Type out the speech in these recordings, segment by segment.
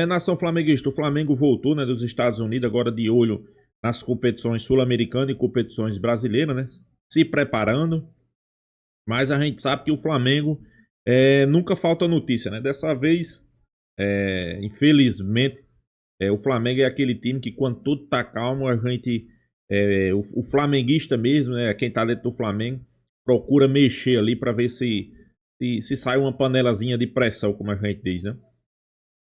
Nação flamenguista, o Flamengo voltou, né, dos Estados Unidos, agora de olho nas competições sul-americanas e competições brasileiras, né, se preparando. Mas a gente sabe que o Flamengo nunca falta notícia, né? Dessa vez, infelizmente, o Flamengo é aquele time que quando tudo tá calmo, a gente, o flamenguista mesmo, né, quem tá dentro do Flamengo, procura mexer ali para ver se sai uma panelazinha de pressão, como a gente diz, né?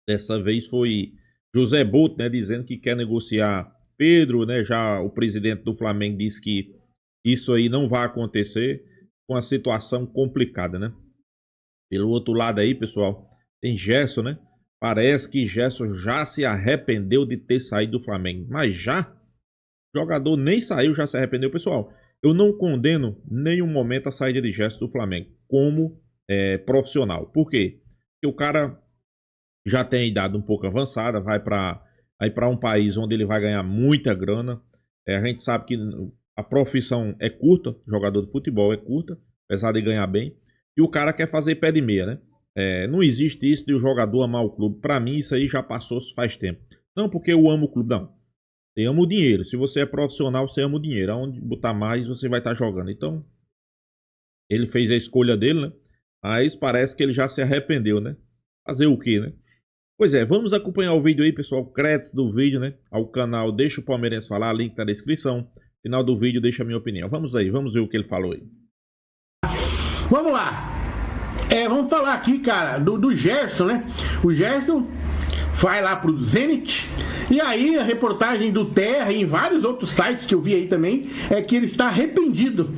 Dessa vez foi José Boto, né, dizendo que quer negociar Pedro, né? Já o presidente do Flamengo disse que isso aí não vai acontecer, com a situação complicada, né? Pelo outro lado aí, pessoal, tem Gerson, né? Parece que Gerson já se arrependeu de ter saído do Flamengo. Mas já, o jogador nem saiu, já se arrependeu. Pessoal, eu não condeno em nenhum momento a saída de Gerson do Flamengo como profissional. Por quê? Porque o cara já tem idade um pouco avançada, vai para um país onde ele vai ganhar muita grana. A gente sabe que a profissão é curta, jogador de futebol é curta, apesar de ganhar bem. E o cara quer fazer pé de meia, né? Não existe isso de o jogador amar o clube. Pra mim, isso aí já passou faz tempo. Não porque eu amo o clube, não. Você ama o dinheiro. Se você é profissional, você ama o dinheiro. Aonde botar mais, você vai estar jogando. Então, ele fez a escolha dele, né? Mas parece que ele já se arrependeu, né? Fazer o quê, né? Pois é, vamos acompanhar o vídeo aí, pessoal. Crédito do vídeo, né? Ao canal Deixa o Palmeirense Falar, link na descrição. Final do vídeo, deixa a minha opinião. Vamos aí, vamos ver o que ele falou aí. Vamos lá. Vamos falar aqui, cara, do Gerson, né? O Gerson vai lá pro Zenit. E aí a reportagem do Terra e em vários outros sites que eu vi aí também é que ele está arrependido.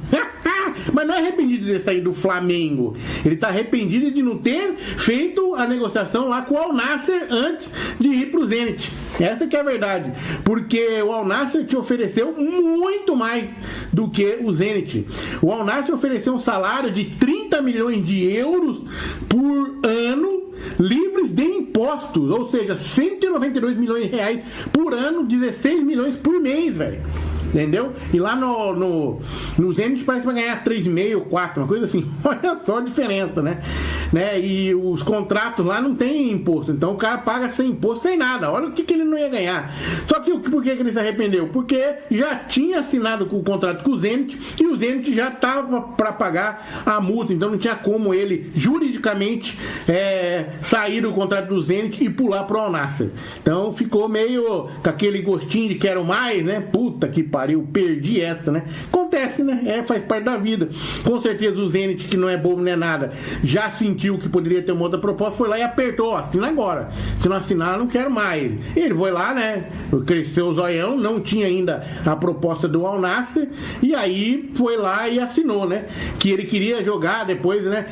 Mas não é arrependido de ter saído do Flamengo. Ele está arrependido de não ter feito a negociação lá com o Al Nassr antes de ir pro Zenit. Essa que é a verdade. Porque o Al Nassr te ofereceu muito mais do que o Zenit. O Al Nassr ofereceu um salário de 30 milhões de euros por ano, livres de impostos, ou seja, 192 milhões de reais por ano, 16 milhões por mês, velho. Entendeu? E lá no Zenit parece que vai ganhar 3,5, 4, uma coisa assim. Olha só a diferença, né? E os contratos lá não tem imposto. Então o cara paga sem imposto, sem nada. Olha o que ele não ia ganhar. Só que por que ele se arrependeu? Porque já tinha assinado o contrato com o Zenit e o Zenit já estava para pagar a multa. Então não tinha como ele juridicamente sair do contrato do Zenit e pular pro Al Nassr. Então ficou meio com aquele gostinho de quero mais, né? Puta que pariu, perdi essa, né? Acontece, né? Faz parte da vida. Com certeza o Zenit, que não é bobo, não é nada, já sentiu que poderia ter uma outra proposta, foi lá e apertou, ó, assina agora. Se não assinar, não quero mais. Ele foi lá, né? Cresceu o zoião, não tinha ainda a proposta do Al Nassr, e aí foi lá e assinou, né? Que ele queria jogar depois, né?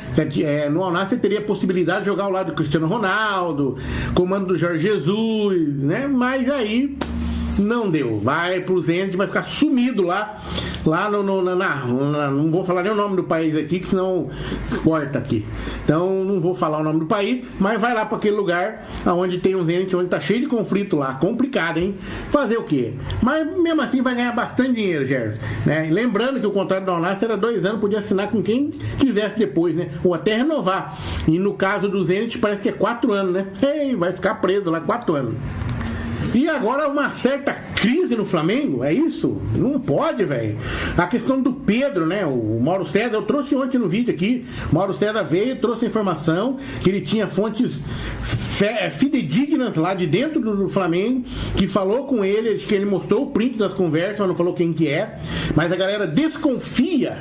No Al Nassr teria a possibilidade de jogar ao lado do Cristiano Ronaldo, comando do Jorge Jesus, né? Mas aí não deu, vai pro Zenit, vai ficar sumido lá não vou falar nem o nome do país aqui, que senão corta aqui. Então não vou falar o nome do país, mas vai lá para aquele lugar onde tem um Zenit, onde tá cheio de conflito lá, complicado, hein? Fazer o quê? Mas mesmo assim vai ganhar bastante dinheiro, Gerson, né? Lembrando que o contrato do Al Nassr era 2 anos, podia assinar com quem quisesse depois, né? Ou até renovar. E no caso do Zenit parece que é 4 anos, né? Vai ficar preso lá 4 anos. E agora uma certa crise no Flamengo, é isso? Não pode, velho. A questão do Pedro, né? O Mauro César, eu trouxe ontem no vídeo aqui. O Mauro César veio, trouxe informação que ele tinha fontes fidedignas lá de dentro do Flamengo, que falou com ele, que ele mostrou o print das conversas, mas não falou quem que é. Mas a galera desconfia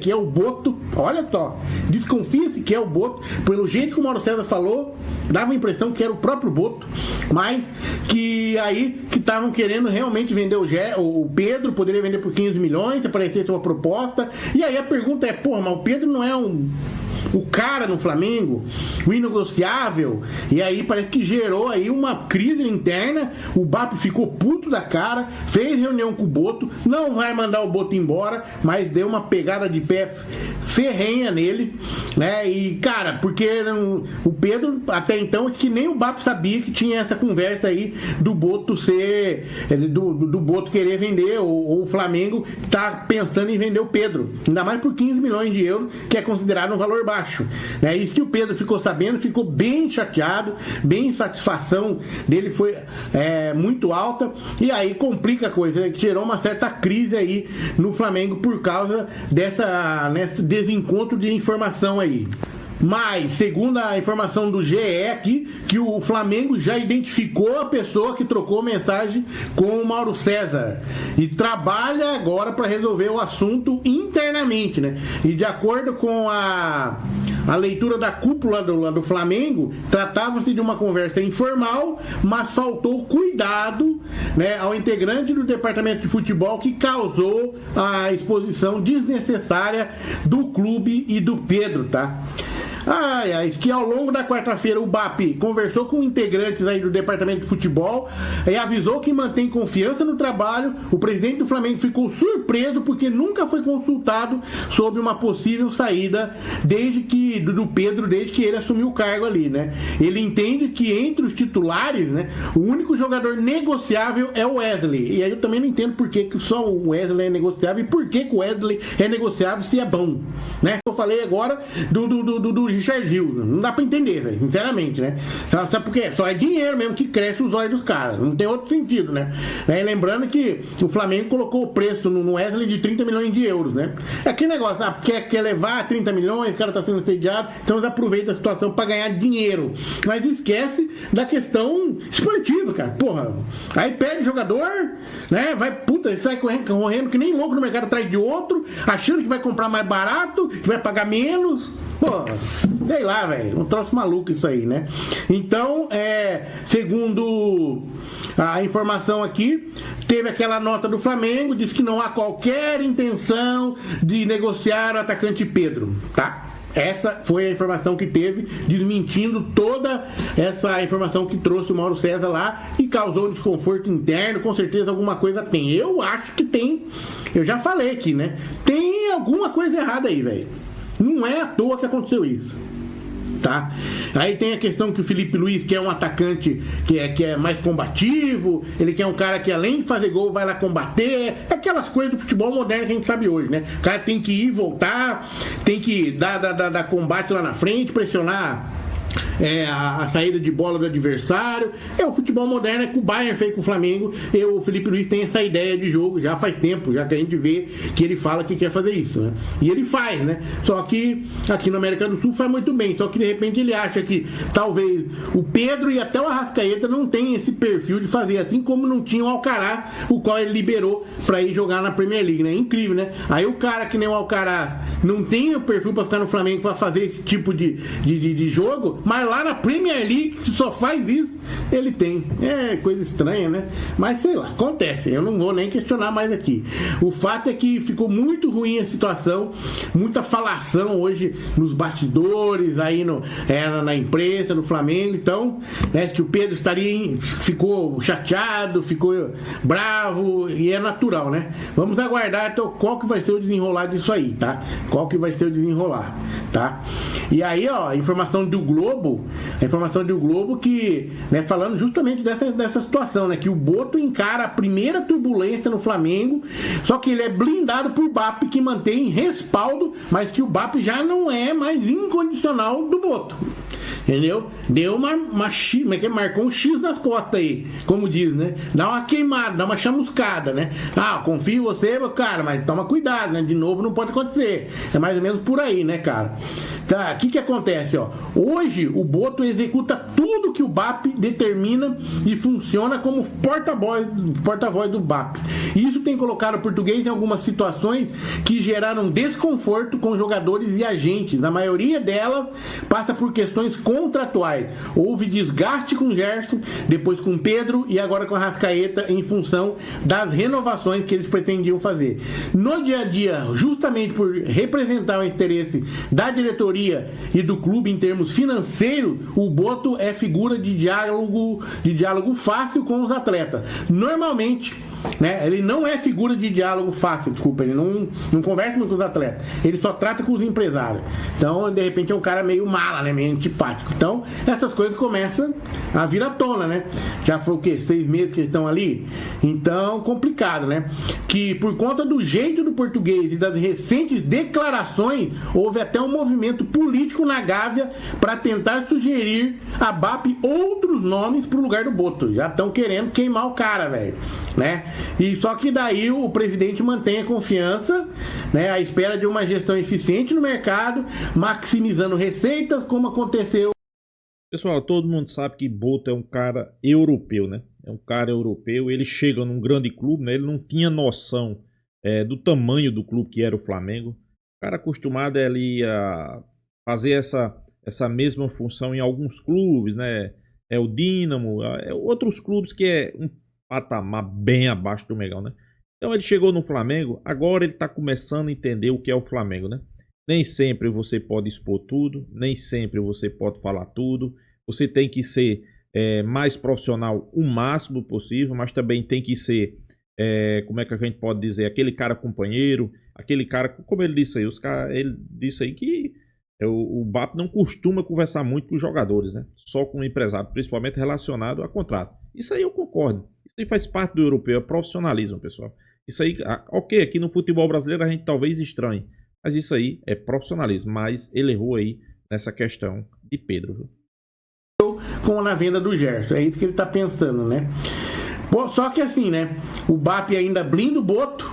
que é o Boto. Olha só, desconfia-se que é o Boto. Pelo jeito que o Mauro César falou, dava a impressão que era o próprio Boto, mas que aí que estavam querendo realmente vender o Pedro, poderia vender por 15 milhões se aparecesse uma proposta. E aí a pergunta é, porra, mas o Pedro não é o cara no Flamengo, o inegociável, e aí parece que gerou aí uma crise interna. O Bapo ficou puto da cara, fez reunião com o Boto, não vai mandar o Boto embora, mas deu uma pegada de pé ferrenha nele, né? E cara, porque o Pedro até então acho que nem o Bapo sabia que tinha essa conversa aí do Boto ser do Boto querer vender, ou o Flamengo tá pensando em vender o Pedro, ainda mais por 15 milhões de euros, que é considerado um valor baixo, né? Isso que o Pedro ficou sabendo, ficou bem chateado, bem insatisfação dele foi muito alta, e aí complica a coisa, né? Gerou uma certa crise aí no Flamengo por causa nesse desencontro de informação aí. Mas, segundo a informação do GE aqui, que o Flamengo já identificou a pessoa que trocou mensagem com o Mauro César e trabalha agora para resolver o assunto internamente, né? E de acordo com a leitura da cúpula do Flamengo, tratava-se de uma conversa informal, mas faltou cuidado, né, ao integrante do departamento de futebol que causou a exposição desnecessária do clube e do Pedro, tá? Que ao longo da quarta-feira o BAP conversou com integrantes aí do departamento de futebol e avisou que mantém confiança no trabalho. O presidente do Flamengo ficou surpreso porque nunca foi consultado sobre uma possível saída do Pedro desde que ele assumiu o cargo ali, né? Ele entende que entre os titulares, né, o único jogador negociável é o Wesley. E aí eu também não entendo por que só o Wesley é negociável e por que o Wesley é negociável se é bom, né? Eu falei agora do Richard Gil, não dá pra entender, velho, sinceramente, né? Sabe por quê? Só é dinheiro mesmo que cresce os olhos dos caras, não tem outro sentido, né? Lembrando que o Flamengo colocou o preço no Wesley de 30 milhões de euros, né? É aquele negócio, quer levar 30 milhões, o cara tá sendo assediado, então eles aproveitam a situação pra ganhar dinheiro, mas esquece da questão esportiva, cara, porra, aí perde o jogador, né? Sai correndo que nem louco no mercado atrás de outro, achando que vai comprar mais barato, que vai pagar menos. Pô, sei lá, velho, um troço maluco isso aí, né? Então, segundo a informação aqui, teve aquela nota do Flamengo, diz que não há qualquer intenção de negociar o atacante Pedro, tá? Essa foi a informação que teve, desmentindo toda essa informação que trouxe o Mauro César lá e causou um desconforto interno. Com certeza alguma coisa tem. Eu acho que tem. Eu já falei aqui, né? Tem alguma coisa errada aí, velho. Não é à toa que aconteceu isso, tá? Aí tem a questão que o Felipe Luiz quer um atacante que é mais combativo, ele quer um cara que além de fazer gol vai lá combater, aquelas coisas do futebol moderno que a gente sabe hoje, né? O cara tem que ir e voltar, tem que dar combate lá na frente, pressionar a saída de bola do adversário. O futebol moderno, que o Bayern fez com o Flamengo, e o Felipe Luiz tem essa ideia de jogo já faz tempo, já que a gente vê que ele fala que quer fazer isso, né? E ele faz, né? Só que aqui na América do Sul faz muito bem, só que de repente ele acha que talvez o Pedro e até o Arrascaeta não tem esse perfil de fazer, assim como não tinha o Alcaraz, o qual ele liberou para ir jogar na Premier League, né? Incrível, né? Aí o cara que nem o Alcaraz não tem o perfil para ficar no Flamengo para fazer esse tipo de jogo, mas lá na Premier League, que só faz isso, ele tem. É coisa estranha, né? Mas sei lá, acontece. Eu não vou nem questionar mais aqui. O fato é que ficou muito ruim a situação, muita falação hoje nos bastidores, aí na imprensa, no Flamengo. Então, né, que o Pedro ficou chateado, ficou bravo, e é natural, né? Vamos aguardar então qual que vai ser o desenrolar disso aí, tá? Qual que vai ser o desenrolar, tá? E aí, ó, a informação do Globo que, né, falando justamente dessa situação, né, que o Boto encara a primeira turbulência no Flamengo, só que ele é blindado por BAP, que mantém respaldo, mas que o BAP já não é mais incondicional do Boto. Entendeu? Deu uma X, marcou um X nas costas aí, como diz, né? Dá uma queimada, dá uma chamuscada, né? Confio em você, meu cara, mas toma cuidado, né? De novo não pode acontecer. É mais ou menos por aí, né, cara? Tá, o que acontece, ó? Hoje o Boto executa tudo que o BAP determina e funciona como porta-voz do BAP. E isso tem colocado o português em algumas situações que geraram desconforto com jogadores e agentes. A maioria delas passa por questões contratuais. Houve desgaste com o Gerson, depois com o Pedro e agora com a Arrascaeta em função das renovações que eles pretendiam fazer. No dia a dia, justamente por representar o interesse da diretoria e do clube em termos financeiros, o Boto é figura de diálogo fácil com os atletas. Normalmente né? Ele não é figura de diálogo fácil, desculpa, ele não conversa muito com os atletas, ele só trata com os empresários. Então, de repente, é um cara meio mala, né? Meio antipático. Então, essas coisas começam a vir à tona, né? Já foi o quê? 6 meses que eles estão ali? Então, complicado, né? Que por conta do jeito do português e das recentes declarações, houve até um movimento político na Gávea para tentar sugerir a BAP outros nomes pro lugar do Boto. Já estão querendo queimar o cara, velho, né? E só que daí o presidente mantém a confiança, né? À espera de uma gestão eficiente no mercado, maximizando receitas, como aconteceu. Pessoal, todo mundo sabe que Boto é um cara europeu, né? É um cara europeu, ele chega num grande clube, né? Ele não tinha noção do tamanho do clube que era o Flamengo. O cara acostumado ali a fazer essa mesma função em alguns clubes, né? É o Dínamo, outros clubes que é um patamar bem abaixo do Mengão, né? Então ele chegou no Flamengo, agora ele está começando a entender o que é o Flamengo, né? Nem sempre você pode expor tudo, nem sempre você pode falar tudo. Você tem que ser mais profissional o máximo possível, mas também tem que ser, como é que a gente pode dizer, aquele cara companheiro, aquele cara, como ele disse aí, ele disse aí que o BAP não costuma conversar muito com os jogadores, né? Só com o empresário, principalmente relacionado a contrato. Isso aí eu concordo. Isso aí faz parte do europeu, é profissionalismo, pessoal. Isso aí, ok, aqui no futebol brasileiro a gente talvez estranhe, mas isso aí é profissionalismo. Mas ele errou aí nessa questão de Pedro, viu? Como na venda do Gerson, é isso que ele tá pensando, né? Bom, só que assim, né? O BAP ainda blinda o Boto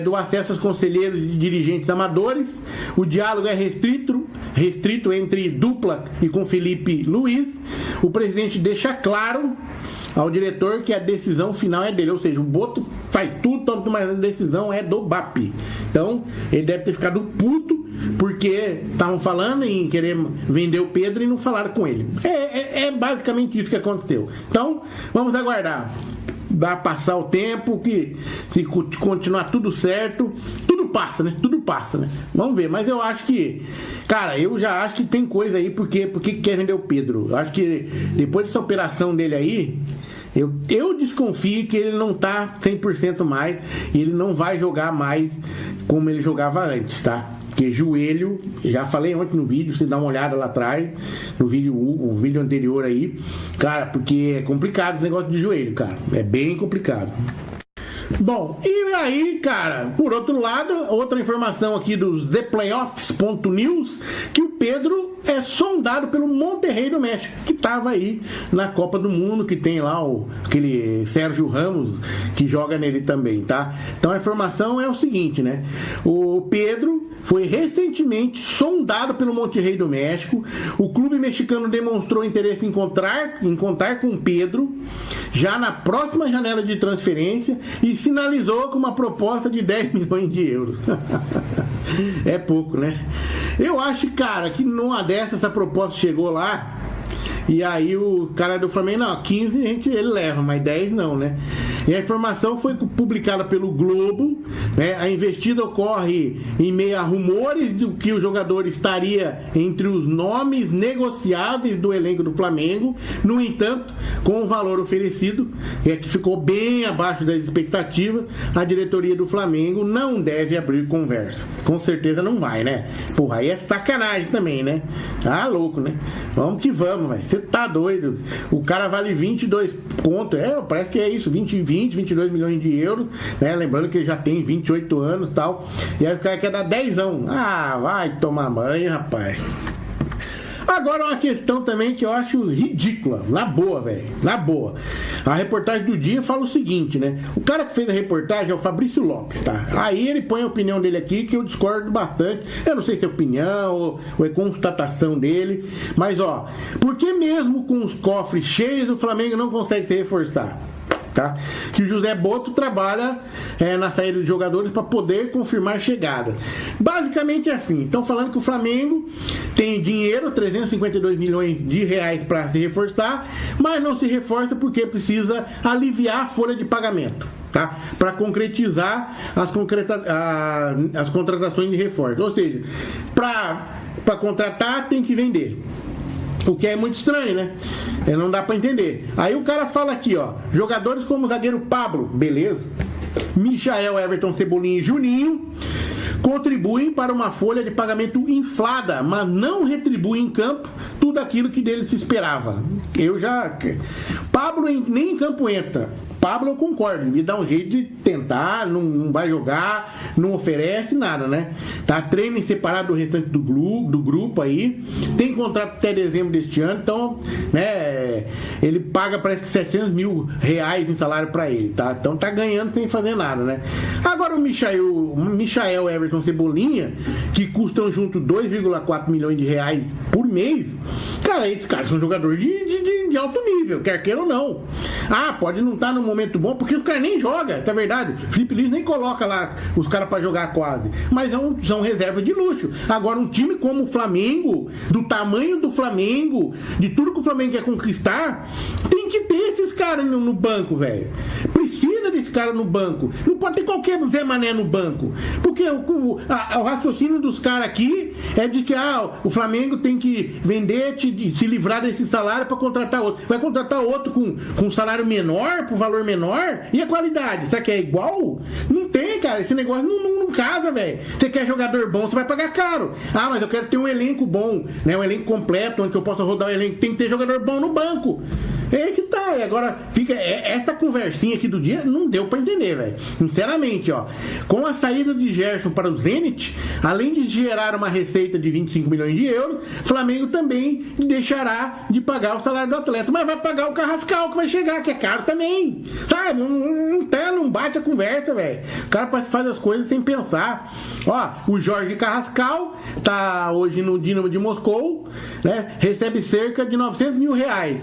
do acesso aos conselheiros e dirigentes amadores. O diálogo é restrito entre dupla e com Felipe Luiz. O presidente deixa claro ao diretor que a decisão final é dele, ou seja, o Boto faz tudo, mas a decisão é do BAP. Então, ele deve ter ficado puto porque estavam falando em querer vender o Pedro e não falaram com ele. É basicamente isso que aconteceu. Então, vamos aguardar. Dá passar o tempo, que se continuar tudo certo, tudo passa, né? Tudo passa, né? Vamos ver, mas eu acho que, cara, eu já acho que tem coisa aí, porque quer vender o Pedro. Eu acho que depois dessa operação dele aí, eu desconfio que ele não tá 100% mais e ele não vai jogar mais como ele jogava antes, tá? Porque joelho, já falei ontem no vídeo, você dá uma olhada lá atrás, no vídeo, o vídeo anterior aí, cara, porque é complicado esse negócio de joelho, cara, é bem complicado. Bom, e aí, cara, por outro lado, outra informação aqui dos ThePlayoffs.news, que o Pedro é sondado pelo Monterrey do México, que estava aí na Copa do Mundo, que tem lá aquele Sérgio Ramos, que joga nele também, tá? Então a informação é o seguinte, né? O Pedro foi recentemente sondado pelo Monterrey do México. O clube mexicano demonstrou interesse em contar com Pedro já na próxima janela de transferência e sinalizou com uma proposta de 10 milhões de euros. É pouco, né? Eu acho, cara, que numa dessas essa proposta chegou lá e aí o cara do Flamengo, não, 15 ele leva, mas 10 não, né? E a informação foi publicada pelo Globo, né? A investida ocorre em meio a rumores de que o jogador estaria entre os nomes negociáveis do elenco do Flamengo. No entanto, com o valor oferecido, que ficou bem abaixo das expectativas, a diretoria do Flamengo não deve abrir conversa. Com certeza não vai, né? Porra, aí é sacanagem também, né? Tá louco, né? Vamos que vamos, velho. Você tá doido. O cara vale 22 conto. Parece que é isso, 22 milhões de euros, né? Lembrando que ele já tem 28 anos e tal. E aí o cara quer dar 10ão. Ah, vai tomar banho, rapaz. Agora uma questão também que eu acho ridícula, na boa, velho, na boa. A reportagem do dia fala o seguinte, né? O cara que fez a reportagem é o Fabrício Lopes, tá? Aí ele põe a opinião dele aqui, que eu discordo bastante. Eu não sei se é opinião ou é constatação dele, mas ó, por que mesmo com os cofres cheios o Flamengo não consegue se reforçar? Tá? Que o José Boto trabalha na saída de jogadores para poder confirmar chegada. Basicamente é assim. Estão falando que o Flamengo tem dinheiro, 352 milhões de reais para se reforçar, mas não se reforça porque precisa aliviar a folha de pagamento, tá? Para concretizar as contratações de reforço. Ou seja, para contratar tem que vender. O que é muito estranho, né? Não dá pra entender. Aí o cara fala aqui, ó. Jogadores como o zagueiro Pablo, beleza. Michael, Everton, Cebolinha e Juninho contribuem para uma folha de pagamento inflada, mas não retribuem em campo tudo aquilo que dele se esperava. Pablo nem em campo entra. Pablo eu concordo, me dá um jeito de tentar, não vai jogar, não oferece nada, né? Tá treino separado do restante do grupo aí, tem contrato até dezembro deste ano, então, né, ele paga parece que 700 mil reais em salário pra ele, tá? Então tá ganhando sem fazer nada, né? Agora o Michael, Everton, Cebolinha, que custam junto 2,4 milhões de reais por mês, cara, esses caras são jogadores de alto nível, quer queira ou não. Pode não estar no momento bom, porque o cara nem joga, é verdade. Felipe Luiz nem coloca lá os caras pra jogar quase. Mas são reservas de luxo. Agora, um time como o Flamengo, do tamanho do Flamengo, de tudo que o Flamengo quer conquistar, tem que ter esses caras no banco, velho. Precisa desse cara no banco. Não pode ter qualquer Zé Mané no banco. Porque o raciocínio dos caras aqui é de que o Flamengo tem que vender, se livrar desse salário pra contratar outro. Vai contratar outro com salário menor, por valor menor, e a qualidade? Será que é igual? Não tem, cara. Esse negócio não casa, velho. Você quer jogador bom, você vai pagar caro. Mas eu quero ter um elenco bom, né? Um elenco completo, onde eu possa rodar o elenco. Tem que ter jogador bom no banco. É que tá. E agora fica essa conversinha aqui do dia não deu pra entender, velho. Sinceramente, ó. Com a saída de Gerson para o Zenit, além de gerar uma receita de 25 milhões de euros, Flamengo também deixará de pagar o salário do atleta. Mas vai pagar o Carrascal que vai chegar, que é caro também. Sabe? Não bate a conversa, velho. O cara faz as coisas sem pensar. Ó, o Jorge Carrascal tá hoje no Dinamo de Moscou, né? Recebe cerca de 900 mil reais.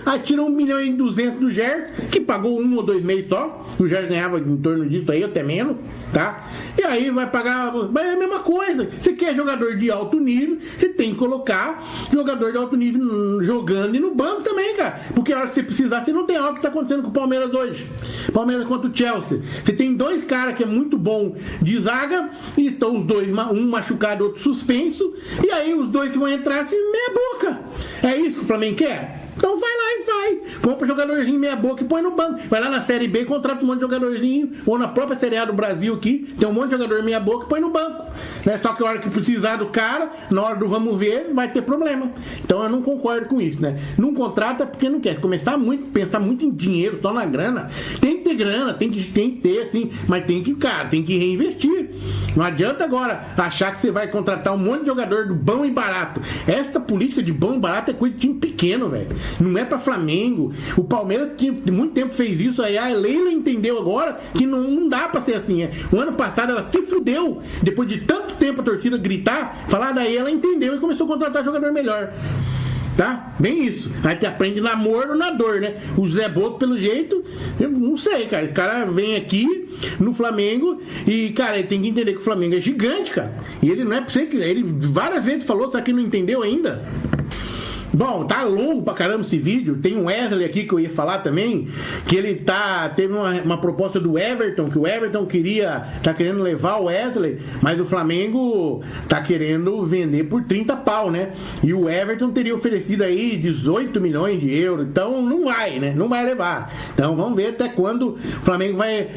Aí tira 1 milhão e 200 do Gerson, que pagou 1 ou 2 meses só. O Gerson ganhava em torno disso aí, até menos, tá? E aí vai pagar. Mas é a mesma coisa. Você quer jogador de alto nível, você tem que colocar jogador de alto nível jogando e no banco também, cara. Porque a hora que você precisar, você não tem algo que tá acontecendo com o Palmeiras hoje. Palmeiras contra o Chelsea. Você tem dois caras que é muito bom de zaga, e estão os dois, um machucado, outro suspenso, e aí os dois vão entrar assim, meia boca. É isso que o Flamengo quer? Então vai lá e vai. Compra jogadorzinho meia boca e põe no banco. Vai lá na Série B, contrata um monte de jogadorzinho. Ou na própria Série A do Brasil aqui, tem um monte de jogador meia boca e põe no banco. Né? Só que a hora que precisar do cara, na hora do vamos ver, vai ter problema. Então eu não concordo com isso, né? Não contrata porque não quer. Começar muito, pensar muito em dinheiro, só na grana. Tem que ter grana, tem que ter, assim, mas tem que reinvestir. Não adianta agora achar que você vai contratar um monte de jogador do bom e barato. Essa política de bom e barato é coisa de time pequeno, velho. Não é pra Flamengo. O Palmeiras muito tempo fez isso aí. A Leila entendeu agora que não dá pra ser assim. O ano passado ela se fudeu. Depois de tanto tempo a torcida gritar, falar, daí ela entendeu e começou a contratar jogador melhor. Tá? Bem isso. Aí te aprende na amor ou na dor, né? O Zé Boto, pelo jeito, eu não sei, cara. Esse cara vem aqui no Flamengo e, cara, ele tem que entender que o Flamengo é gigante, cara. E ele não é pra você que. Ele várias vezes falou, só que não entendeu ainda. Bom, tá longo pra caramba esse vídeo. Tem um Wesley aqui que eu ia falar também, que ele teve uma proposta do Everton, que o Everton tá querendo levar o Wesley, mas o Flamengo tá querendo vender por 30 pau, né? E o Everton teria oferecido aí 18 milhões de euros, então não vai, né? Não vai levar. Então vamos ver até quando o Flamengo vai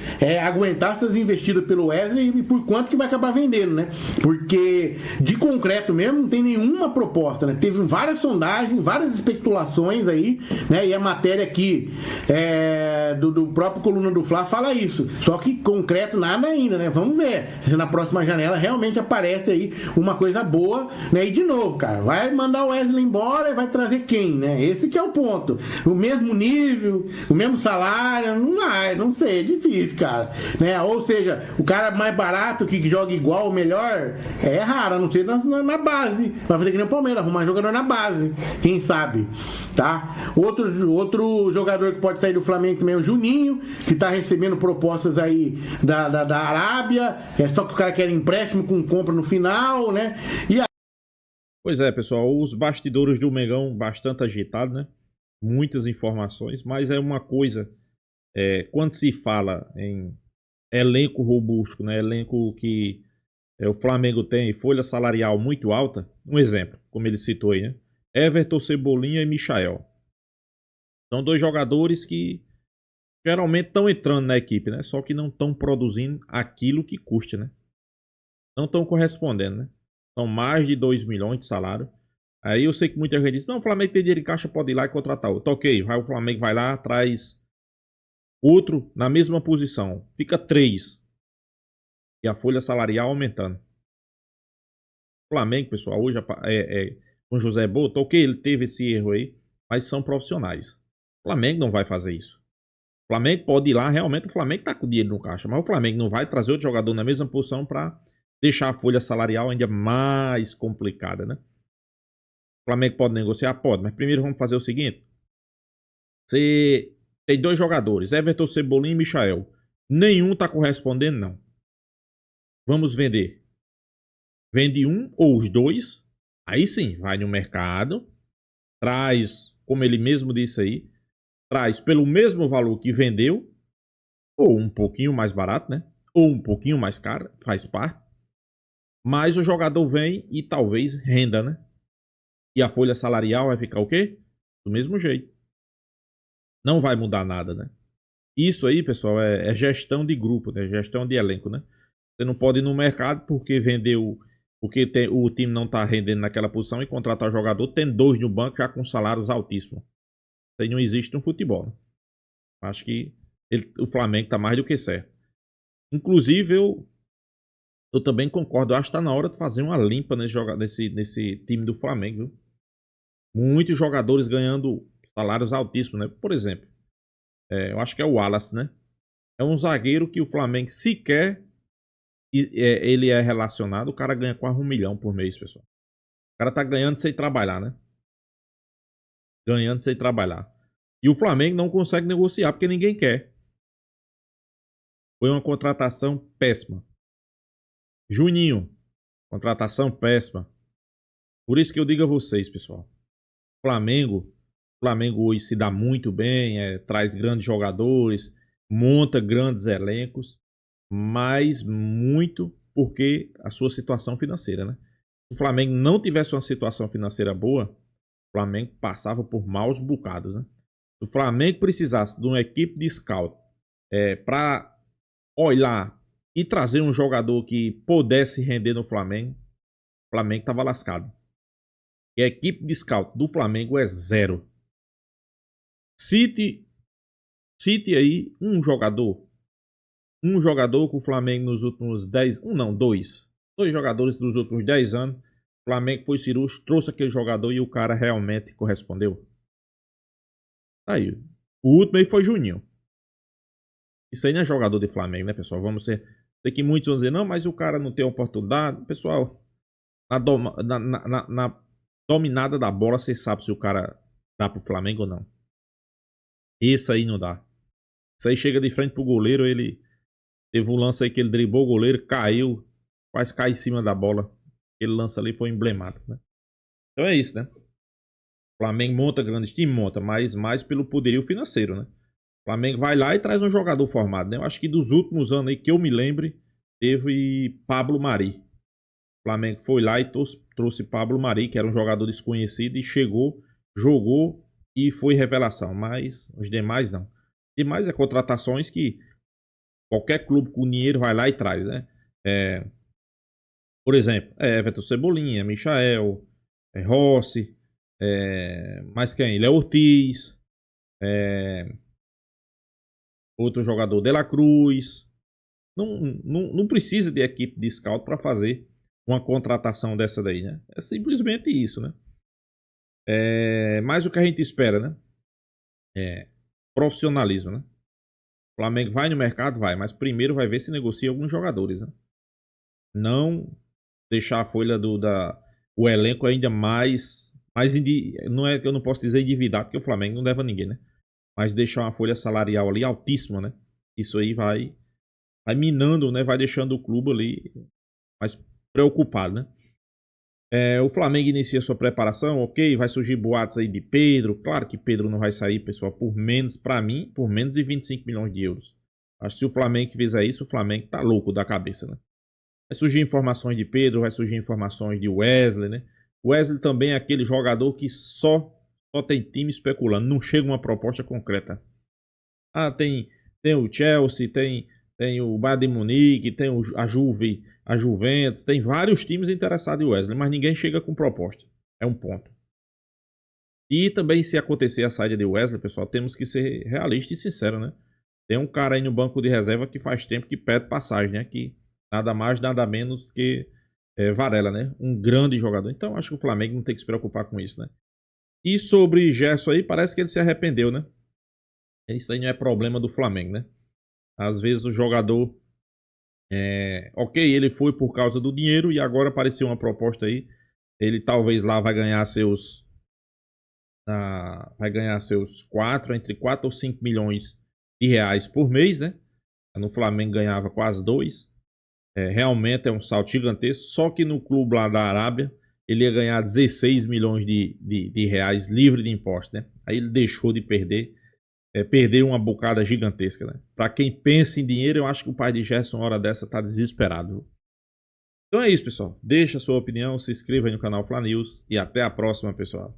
aguentar essas investidas pelo Wesley e por quanto que vai acabar vendendo, né? Porque de concreto mesmo não tem nenhuma proposta, né? Teve várias sondagens, várias especulações aí, né? E a matéria aqui do próprio Coluna do Fla fala isso. Só que concreto nada ainda, né? Vamos ver se na próxima janela realmente aparece aí uma coisa boa, né? E de novo, cara, vai mandar o Wesley embora e vai trazer quem, né? Esse que é o ponto. O mesmo nível, o mesmo salário, não vai, não sei, é difícil, cara, né? Ou seja, o cara mais barato que joga igual ou melhor é raro, a não ser na base. Vai fazer que nem o Palmeiras, arrumar jogador na base. Quem sabe, tá? Outro jogador que pode sair do Flamengo também é o Juninho, que tá recebendo propostas aí da Arábia, só que os caras querem empréstimo com compra no final, né? Pois é, pessoal, os bastidores do Mengão bastante agitados, né? Muitas informações, mas é uma coisa, quando se fala em elenco robusto, né? Elenco que o Flamengo tem folha salarial muito alta, um exemplo, como ele citou aí, né? Everton Cebolinha e Michael. São 2 jogadores que geralmente estão entrando na equipe, né? Só que não estão produzindo aquilo que custa, né? Não estão correspondendo, né? São mais de 2 milhões de salário. Aí eu sei que muita gente diz, não, o Flamengo tem dinheiro em caixa, pode ir lá e contratar outro. Ok, o Flamengo vai lá, traz outro na mesma posição. Fica 3. E a folha salarial aumentando. O Flamengo, pessoal, hoje com José Boto, ok, ele teve esse erro aí, mas são profissionais. O Flamengo não vai fazer isso. O Flamengo pode ir lá, realmente o Flamengo tá com dinheiro no caixa, mas o Flamengo não vai trazer outro jogador na mesma posição para deixar a folha salarial ainda mais complicada, né? O Flamengo pode negociar? Pode, mas primeiro vamos fazer o seguinte. Você tem 2 jogadores, Everton Cebolinha e Michael. Nenhum tá correspondendo, não. Vamos vender. Vende um ou os 2. Aí sim, vai no mercado. Traz, como ele mesmo disse aí, traz pelo mesmo valor que vendeu. Ou um pouquinho mais barato, né? Ou um pouquinho mais caro, faz parte. Mas o jogador vem e talvez renda, né? E a folha salarial vai ficar o quê? Do mesmo jeito. Não vai mudar nada, né? Isso aí, pessoal, é gestão de grupo, né? Gestão de elenco, né? Você não pode ir no mercado porque vendeu, porque o time não está rendendo naquela posição e contratar o jogador tendo 2 no banco já com salários altíssimos. Isso aí não existe no futebol, né? Acho que o Flamengo está mais do que certo. Inclusive, eu também concordo. Eu acho que está na hora de fazer uma limpa nesse time do Flamengo, viu? Muitos jogadores ganhando salários altíssimos, né? Por exemplo, eu acho que é o Wallace, né? É um zagueiro que o Flamengo sequer ele é relacionado. O cara ganha quase 1 milhão por mês, pessoal. O cara tá ganhando sem trabalhar, né? Ganhando sem trabalhar. E o Flamengo não consegue negociar porque ninguém quer. Foi uma contratação péssima. Juninho, contratação péssima. Por isso que eu digo a vocês, pessoal. Flamengo hoje se dá muito bem, traz grandes jogadores, monta grandes elencos, mas muito porque a sua situação financeira, né? Se o Flamengo não tivesse uma situação financeira boa, o Flamengo passava por maus bocados, né? Se o Flamengo precisasse de uma equipe de scout para olhar e trazer um jogador que pudesse render no Flamengo, o Flamengo estava lascado. E a equipe de scout do Flamengo é 0. Cite aí um jogador com o Flamengo nos últimos 10, dois jogadores dos últimos 10 anos. O Flamengo foi cirúrgico, trouxe aquele jogador e o cara realmente correspondeu. Aí, o último aí foi Juninho. Isso aí não é jogador de Flamengo, né, pessoal? Sei que muitos vão dizer, não, mas o cara não tem oportunidade. Pessoal, na dominada da bola, você sabe se o cara dá pro Flamengo ou não. Isso aí não dá. Isso aí chega de frente pro goleiro, ele teve um lance aí que ele driblou o goleiro, caiu, quase cai em cima da bola. Aquele lance ali foi emblemático, né? Então é isso, né? O Flamengo monta grandes times, monta, mas mais pelo poderio financeiro, né? O Flamengo vai lá e traz um jogador formado, né? Eu acho que dos últimos anos aí que eu me lembre, teve Pablo Mari. O Flamengo foi lá e trouxe Pablo Mari, que era um jogador desconhecido, e chegou, jogou e foi revelação. Mas os demais não. Os demais é contratações que qualquer clube com dinheiro vai lá e traz, né? Por exemplo, Everton Cebolinha, Michael, Rossi, mais quem? Léo Ortiz, outro jogador, De La Cruz. Não precisa de equipe de scout para fazer uma contratação dessa daí, né? É simplesmente isso, né? Mas o que a gente espera, né? Profissionalismo, né? O Flamengo vai no mercado, vai, mas primeiro vai ver se negocia alguns jogadores, né? Não deixar a folha o elenco ainda mais não é que eu não posso dizer endividado, porque o Flamengo não deve a ninguém, né? Mas deixar uma folha salarial ali altíssima, né? Isso aí vai minando, né? Vai deixando o clube ali mais preocupado, né? O Flamengo inicia sua preparação, ok, vai surgir boatos aí de Pedro. Claro que Pedro não vai sair, pessoal, para mim, por menos de 25 milhões de euros. Acho que se o Flamengo fizer isso, o Flamengo tá louco da cabeça, né? Vai surgir informações de Pedro, vai surgir informações de Wesley, né? O Wesley também é aquele jogador que só tem time especulando, não chega uma proposta concreta. Ah, tem o Chelsea, tem o Bayern de Munique, tem a Juventus, tem vários times interessados em Wesley, mas ninguém chega com proposta. É um ponto. E também, se acontecer a saída de Wesley, pessoal, temos que ser realistas e sinceros, né? Tem um cara aí no banco de reserva que faz tempo que pede passagem, né? Que nada mais, nada menos que Varela, né? Um grande jogador. Então, acho que o Flamengo não tem que se preocupar com isso, né? E sobre Gerson aí, parece que ele se arrependeu, né? Isso aí não é problema do Flamengo, né? Às vezes o jogador... ok, ele foi por causa do dinheiro e agora apareceu uma proposta aí. Ele talvez lá vai ganhar seus... entre 4 ou 5 milhões de reais por mês, né? No Flamengo ganhava quase 2. Realmente é um salto gigantesco. Só que no clube lá da Arábia, ele ia ganhar 16 milhões de reais livre de imposto, né? Aí ele deixou de perder. Perdeu uma bocada gigantesca, né? Para quem pensa em dinheiro, eu acho que o pai de Gerson, hora dessa, tá desesperado. Então é isso, pessoal. Deixa a sua opinião, se inscreva aí no canal Fla News e até a próxima, pessoal.